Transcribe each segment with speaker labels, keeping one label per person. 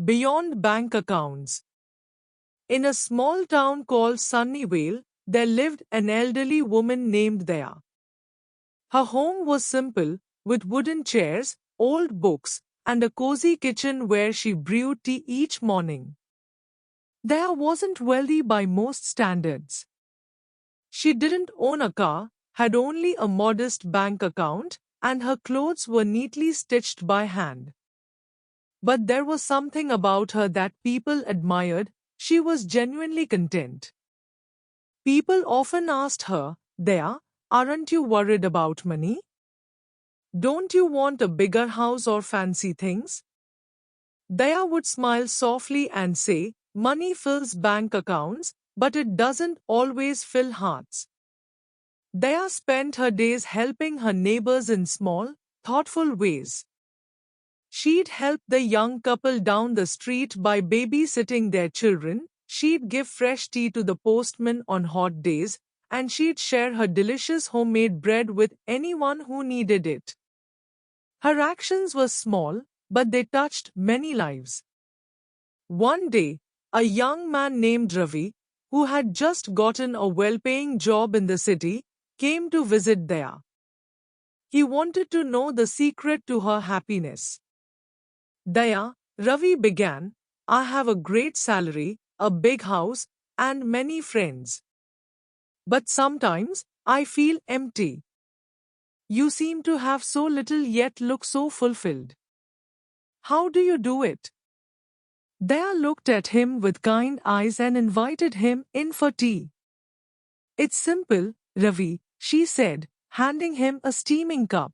Speaker 1: Beyond bank accounts. In a small town called Sunnyvale, there lived an elderly woman named Daya. Her home was simple, with wooden chairs, old books, and a cozy kitchen where she brewed tea each morning. Daya wasn't wealthy by most standards. She didn't own a car, had only a modest bank account, and her clothes were neatly stitched by hand. But there was something about her that people admired. She was genuinely content. People often asked her, Daya, aren't you worried about money? Don't you want a bigger house or fancy things? Daya would smile softly and say, money fills bank accounts, but it doesn't always fill hearts. Daya spent her days helping her neighbors in small, thoughtful ways. She'd help the young couple down the street by babysitting their children, she'd give fresh tea to the postman on hot days, and she'd share her delicious homemade bread with anyone who needed it. Her actions were small, but they touched many lives. One day, a young man named Ravi, who had just gotten a well-paying job in the city, came to visit Daya. He wanted to know the secret to her happiness. Daya, Ravi began, I have a great salary, a big house, and many friends. But sometimes, I feel empty. You seem to have so little yet look so fulfilled. How do you do it? Daya looked at him with kind eyes and invited him in for tea. It's simple, Ravi, she said, handing him a steaming cup.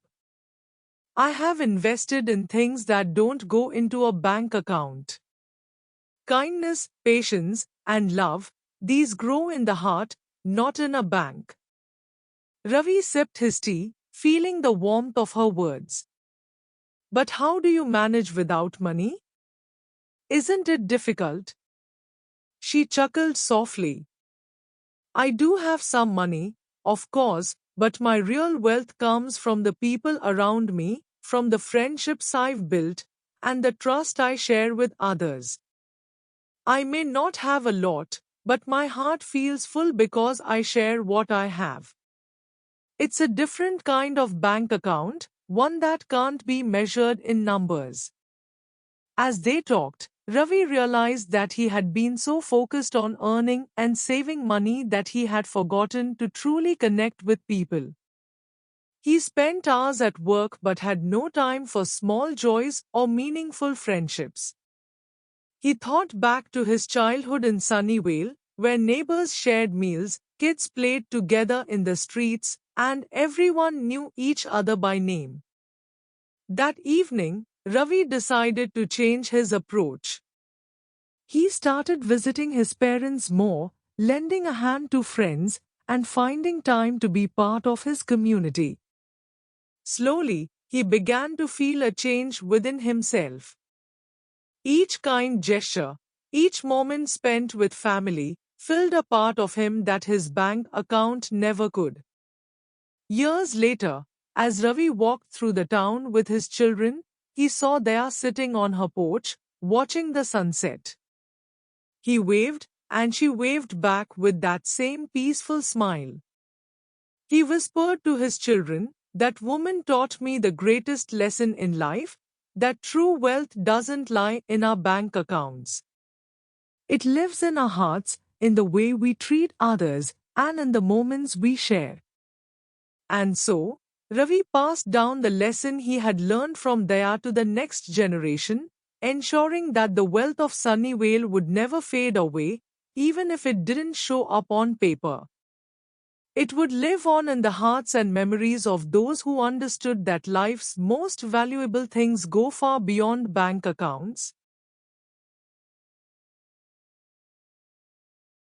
Speaker 1: I have invested in things that don't go into a bank account. Kindness, patience, and love, these grow in the heart, not in a bank. Ravi sipped his tea, feeling the warmth of her words. But how do you manage without money? Isn't it difficult? She chuckled softly. I do have some money, of course, but my real wealth comes from the people around me, from the friendships I've built, and the trust I share with others. I may not have a lot, but my heart feels full because I share what I have. It's a different kind of bank account, one that can't be measured in numbers. As they talked, Ravi realized that he had been so focused on earning and saving money that he had forgotten to truly connect with people. He spent hours at work but had no time for small joys or meaningful friendships. He thought back to his childhood in Sunnyvale, where neighbors shared meals, kids played together in the streets, and everyone knew each other by name. That evening, Ravi decided to change his approach. He started visiting his parents more, lending a hand to friends, and finding time to be part of his community. Slowly, he began to feel a change within himself. Each kind gesture, each moment spent with family, filled a part of him that his bank account never could. Years later, as Ravi walked through the town with his children, he saw Daya sitting on her porch, watching the sunset. He waved, and she waved back with that same peaceful smile. He whispered to his children, that woman taught me the greatest lesson in life, that true wealth doesn't lie in our bank accounts. It lives in our hearts, in the way we treat others, and in the moments we share. And so, Ravi passed down the lesson he had learned from Daya to the next generation, ensuring that the wealth of Sunnyvale would never fade away, even if it didn't show up on paper. It would live on in the hearts and memories of those who understood that life's most valuable things go far beyond bank accounts.